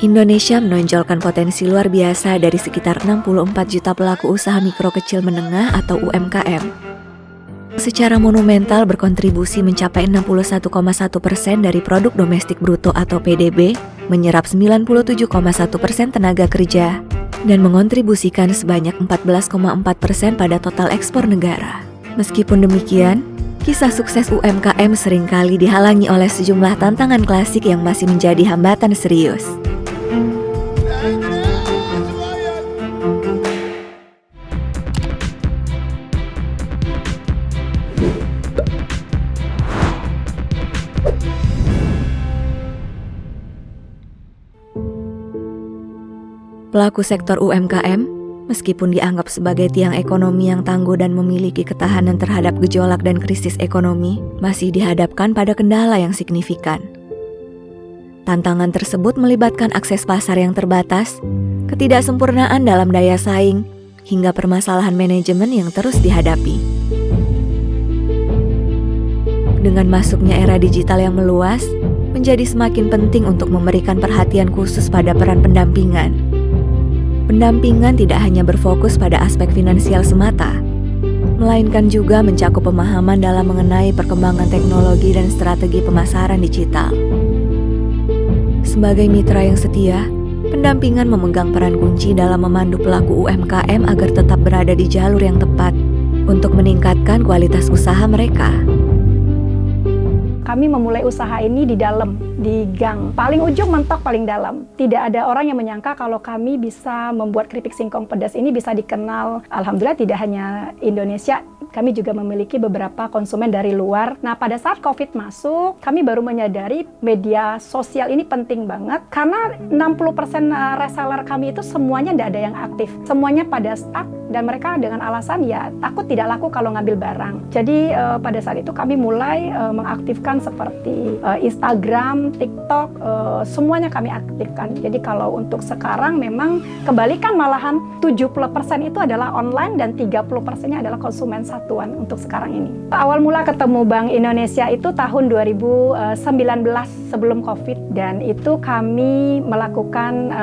Indonesia menonjolkan potensi luar biasa dari sekitar 64 juta pelaku usaha mikro kecil menengah atau UMKM. Secara monumental berkontribusi mencapai 61,1% dari produk domestik bruto atau PDB, menyerap 97,1% tenaga kerja, dan mengontribusikan sebanyak 14,4% pada total ekspor negara. Meskipun demikian, kisah sukses UMKM seringkali dihalangi oleh sejumlah tantangan klasik yang masih menjadi hambatan serius. Pelaku sektor UMKM, meskipun dianggap sebagai tiang ekonomi yang tangguh dan memiliki ketahanan terhadap gejolak dan krisis ekonomi, masih dihadapkan pada kendala yang signifikan. Tantangan tersebut melibatkan akses pasar yang terbatas, ketidaksempurnaan dalam daya saing, hingga permasalahan manajemen yang terus dihadapi. Dengan masuknya era digital yang meluas, menjadi semakin penting untuk memberikan perhatian khusus pada peran pendampingan. Pendampingan tidak hanya berfokus pada aspek finansial semata, melainkan juga mencakup pemahaman dalam mengenai perkembangan teknologi dan strategi pemasaran digital. Sebagai mitra yang setia, pendampingan memegang peran kunci dalam memandu pelaku UMKM agar tetap berada di jalur yang tepat untuk meningkatkan kualitas usaha mereka. Kami memulai usaha ini di dalam, di gang. Paling ujung mentok paling dalam. Tidak ada orang yang menyangka kalau kami bisa membuat keripik singkong pedas ini bisa dikenal. Alhamdulillah tidak hanya Indonesia, kami juga memiliki beberapa konsumen dari luar. Nah, pada saat COVID masuk, kami baru menyadari media sosial ini penting banget. Karena 60% reseller kami itu semuanya tidak ada yang aktif. Semuanya pada stuck dan mereka dengan alasan ya takut tidak laku kalau ngambil barang. Jadi pada saat itu kami mulai mengaktifkan seperti Instagram, TikTok, semuanya kami aktifkan. Jadi kalau untuk sekarang memang kebalikan, malahan 70% itu adalah online dan 30%-nya adalah konsumen satuan untuk sekarang ini. Awal mula ketemu Bank Indonesia itu tahun 2019 sebelum COVID, dan itu kami melakukan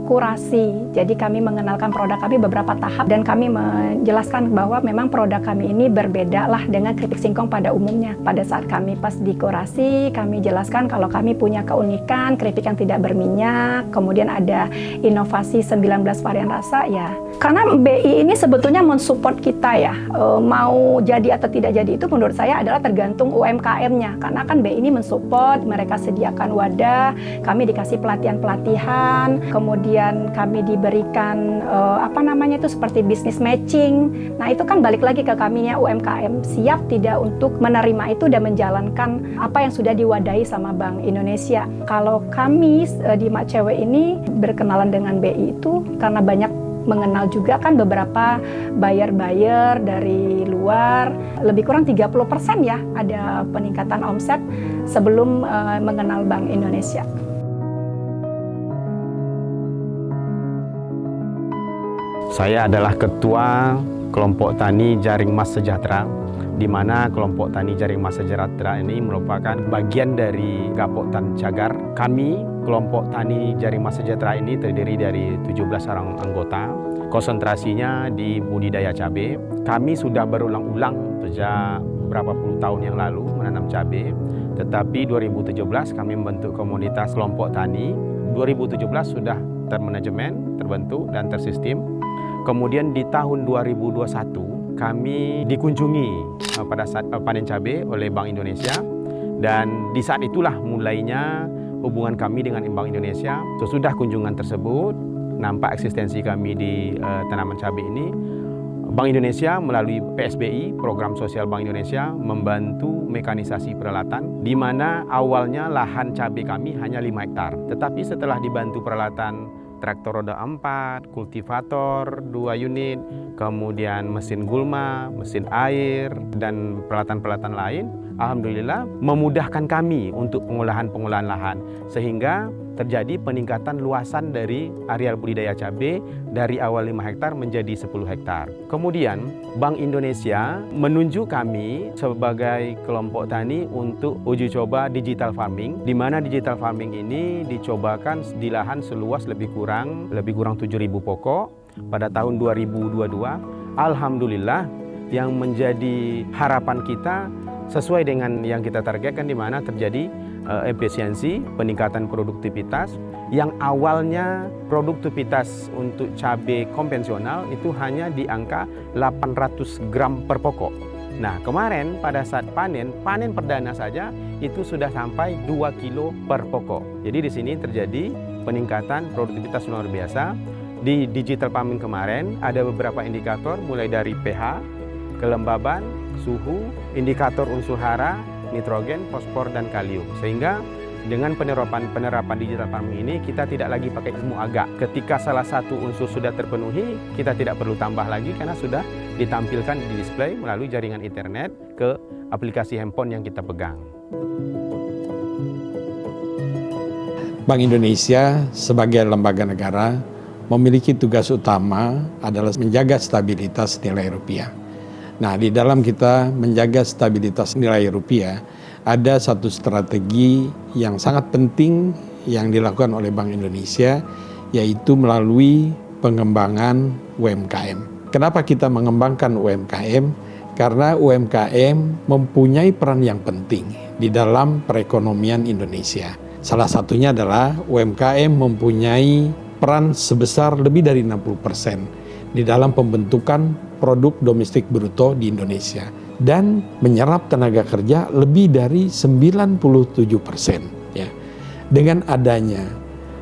kurasi. Jadi kami mengenalkan produk kami beberapa tahap dan kami menjelaskan bahwa memang produk kami ini berbeda lah dengan keripik singkong pada umumnya. Pada saat kami pas di kurasi, kami jelaskan kalau kami punya keunikan keripik yang tidak berminyak, kemudian ada inovasi 19 varian rasa ya. Karena BI ini sebetulnya mensupport kita ya, mau jadi atau tidak jadi itu menurut saya adalah tergantung UMKM-nya. Karena kan BI ini mensupport, mereka sediakan wadah, kami dikasih pelatihan-pelatihan, kemudian kami diberikan seperti business matching. Nah itu kan balik lagi ke kaminya UMKM, siap tidak untuk menerima itu dan menjalankan apa yang sudah diwadahi sama Bank Indonesia. Kalau kami di Mak Cewek ini berkenalan dengan BI itu karena banyak mengenal juga kan beberapa buyer-buyer dari luar, lebih kurang 30% ya ada peningkatan omset sebelum mengenal Bank Indonesia. Saya adalah ketua kelompok tani Jaring Mas Sejahtera, di mana kelompok tani Jaring Mas Sejahtera ini merupakan bagian dari Gapok Tan Cagar. Kami, kelompok tani Jaring Mas Sejahtera ini terdiri dari 17 orang anggota. Konsentrasinya di budidaya cabai. Kami sudah berulang-ulang sejak beberapa puluh tahun yang lalu menanam cabai. Tetapi 2017 kami membentuk komunitas kelompok tani. 2017 sudah termanajemen, terbentuk dan tersistem. Kemudian di tahun 2021 kami dikunjungi pada saat panen cabai oleh Bank Indonesia, dan di saat itulah mulainya hubungan kami dengan Bank Indonesia. Sesudah kunjungan tersebut, nampak eksistensi kami di tanaman cabai ini. Bank Indonesia melalui PSBI, Program Sosial Bank Indonesia, membantu mekanisasi peralatan, di mana awalnya lahan cabai kami hanya 5 hektar. Tetapi setelah dibantu peralatan traktor roda 4, kultivator 2 unit, kemudian mesin gulma, mesin air, dan peralatan-peralatan lain, alhamdulillah memudahkan kami untuk pengolahan lahan. Sehingga terjadi peningkatan luasan dari areal budidaya cabai dari awal 5 hektar menjadi 10 hektar. Kemudian Bank Indonesia menunjuk kami sebagai kelompok tani untuk uji coba digital farming, di mana digital farming ini dicobakan di lahan seluas lebih kurang 7.000 pokok pada tahun 2022. Alhamdulillah, yang menjadi harapan kita sesuai dengan yang kita targetkan, di mana terjadi efisiensi, peningkatan produktivitas. Yang awalnya produktivitas untuk cabai konvensional itu hanya di angka 800 gram per pokok. Nah, kemarin pada saat panen perdana saja itu sudah sampai 2 kilo per pokok. Jadi di sini terjadi peningkatan produktivitas luar biasa. Di digital farming kemarin ada beberapa indikator mulai dari pH, kelembaban, suhu, indikator unsur hara, nitrogen, fosfor, dan kalium. Sehingga dengan penerapan digital farming ini kita tidak lagi pakai ilmu agak. Ketika salah satu unsur sudah terpenuhi, kita tidak perlu tambah lagi karena sudah ditampilkan di display melalui jaringan internet ke aplikasi handphone yang kita pegang. Bank Indonesia sebagai lembaga negara memiliki tugas utama adalah menjaga stabilitas nilai rupiah. Nah, di dalam kita menjaga stabilitas nilai rupiah, ada satu strategi yang sangat penting yang dilakukan oleh Bank Indonesia, yaitu melalui pengembangan UMKM. Kenapa kita mengembangkan UMKM? Karena UMKM mempunyai peran yang penting di dalam perekonomian Indonesia. Salah satunya adalah UMKM mempunyai peran sebesar lebih dari 60% di dalam pembentukan produk domestik bruto di Indonesia dan menyerap tenaga kerja lebih dari 97%. Ya. Dengan adanya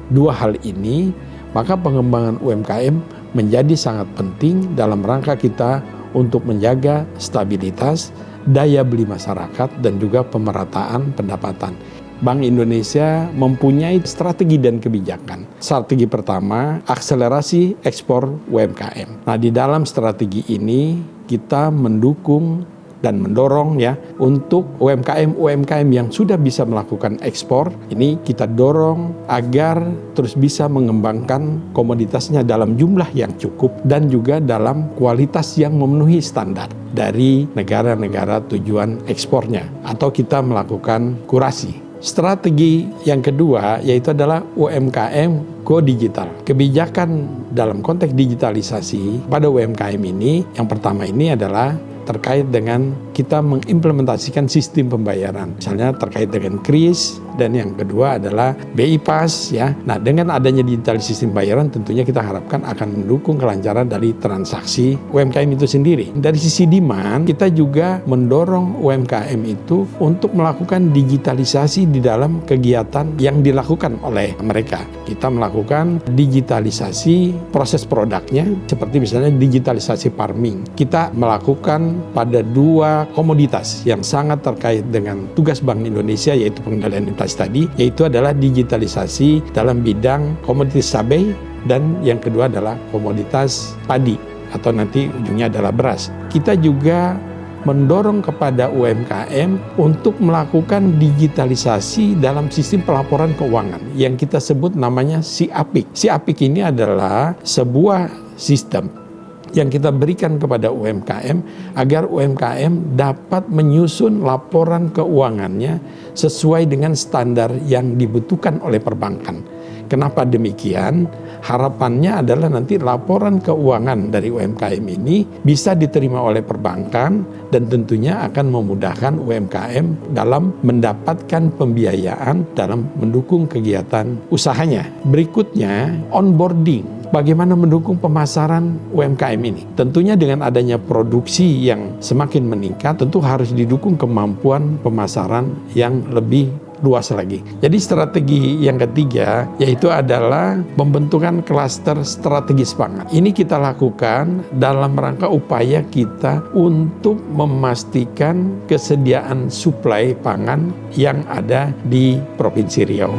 dua hal ini, maka pengembangan UMKM menjadi sangat penting dalam rangka kita untuk menjaga stabilitas, daya beli masyarakat, dan juga pemerataan pendapatan. Bank Indonesia mempunyai strategi dan kebijakan. Strategi pertama, akselerasi ekspor UMKM. Nah, di dalam strategi ini kita mendukung dan mendorong ya untuk UMKM yang sudah bisa melakukan ekspor. Ini kita dorong agar terus bisa mengembangkan komoditasnya dalam jumlah yang cukup dan juga dalam kualitas yang memenuhi standar dari negara-negara tujuan ekspornya, atau kita melakukan kurasi. Strategi yang kedua yaitu adalah UMKM go digital. Kebijakan dalam konteks digitalisasi pada UMKM ini, yang pertama ini adalah terkait dengan kita mengimplementasikan sistem pembayaran, misalnya terkait dengan KRIS, dan yang kedua adalah BI PAS ya. Nah, dengan adanya digitalisasi sistem pembayaran tentunya kita harapkan akan mendukung kelancaran dari transaksi UMKM itu sendiri. Dari sisi demand, kita juga mendorong UMKM itu untuk melakukan digitalisasi di dalam kegiatan yang dilakukan oleh mereka. Kita melakukan digitalisasi proses produknya, seperti misalnya digitalisasi farming. Kita melakukan pada dua komoditas yang sangat terkait dengan tugas Bank Indonesia, yaitu pengendalian inflasi tadi, yaitu adalah digitalisasi dalam bidang komoditas cabai, dan yang kedua adalah komoditas padi, atau nanti ujungnya adalah beras. Kita juga mendorong kepada UMKM untuk melakukan digitalisasi dalam sistem pelaporan keuangan yang kita sebut namanya SIAPIK. SIAPIK ini adalah sebuah sistem yang kita berikan kepada UMKM agar UMKM dapat menyusun laporan keuangannya sesuai dengan standar yang dibutuhkan oleh perbankan. Kenapa demikian? Harapannya adalah nanti laporan keuangan dari UMKM ini bisa diterima oleh perbankan dan tentunya akan memudahkan UMKM dalam mendapatkan pembiayaan dalam mendukung kegiatan usahanya. Berikutnya, onboarding. Bagaimana mendukung pemasaran UMKM ini? Tentunya dengan adanya produksi yang semakin meningkat, tentu harus didukung kemampuan pemasaran yang lebih luas lagi. Jadi strategi yang ketiga yaitu adalah pembentukan klaster strategis pangan. Ini kita lakukan dalam rangka upaya kita untuk memastikan kesediaan suplai pangan yang ada di Provinsi Riau.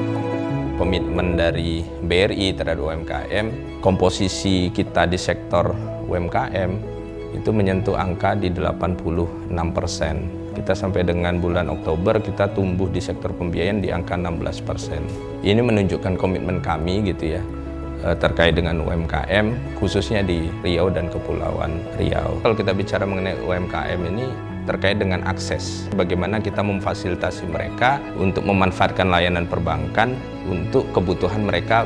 Komitmen dari BRI terhadap UMKM, komposisi kita di sektor UMKM itu menyentuh angka di 86%. Kita sampai dengan bulan Oktober kita tumbuh di sektor pembiayaan di angka 16%. Ini menunjukkan komitmen kami gitu ya terkait dengan UMKM khususnya di Riau dan Kepulauan Riau. Kalau kita bicara mengenai UMKM ini terkait dengan akses, bagaimana kita memfasilitasi mereka untuk memanfaatkan layanan perbankan untuk kebutuhan mereka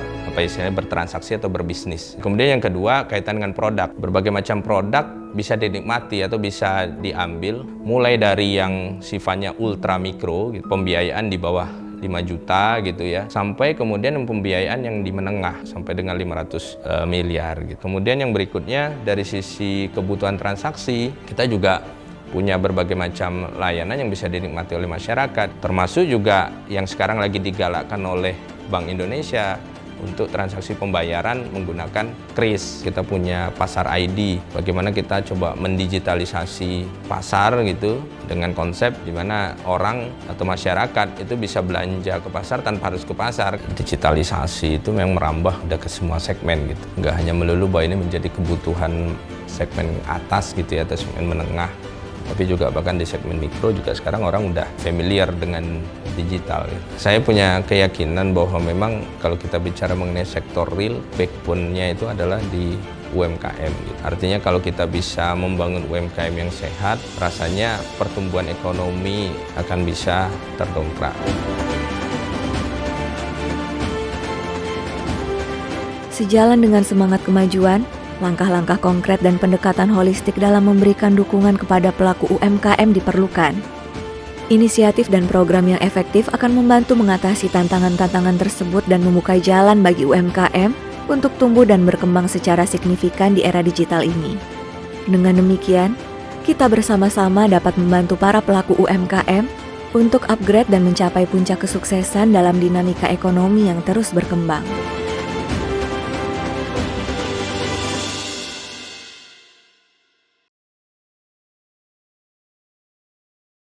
bertransaksi atau berbisnis. Kemudian yang kedua kaitan dengan produk. Berbagai macam produk bisa dinikmati atau bisa diambil mulai dari yang sifatnya ultra mikro, gitu, pembiayaan di bawah 5 juta gitu ya, sampai kemudian pembiayaan yang di menengah sampai dengan 500 miliar gitu. Kemudian yang berikutnya dari sisi kebutuhan transaksi, kita juga punya berbagai macam layanan yang bisa dinikmati oleh masyarakat, termasuk juga yang sekarang lagi digalakkan oleh Bank Indonesia untuk transaksi pembayaran menggunakan KRIS. Kita punya pasar ID, bagaimana kita coba mendigitalisasi pasar gitu dengan konsep di mana orang atau masyarakat itu bisa belanja ke pasar tanpa harus ke pasar. Digitalisasi itu memang merambah udah ke semua segmen gitu. Nggak hanya melulu bahwa ini menjadi kebutuhan segmen atas gitu ya atau segmen menengah, tapi juga bahkan di segmen mikro juga sekarang orang udah familiar dengan digital. Saya punya keyakinan bahwa memang kalau kita bicara mengenai sektor real, backbone-nya itu adalah di UMKM. Artinya kalau kita bisa membangun UMKM yang sehat, rasanya pertumbuhan ekonomi akan bisa terdongkrak. Sejalan dengan semangat kemajuan, langkah-langkah konkret dan pendekatan holistik dalam memberikan dukungan kepada pelaku UMKM diperlukan. Inisiatif dan program yang efektif akan membantu mengatasi tantangan-tantangan tersebut dan membuka jalan bagi UMKM untuk tumbuh dan berkembang secara signifikan di era digital ini. Dengan demikian, kita bersama-sama dapat membantu para pelaku UMKM untuk upgrade dan mencapai puncak kesuksesan dalam dinamika ekonomi yang terus berkembang.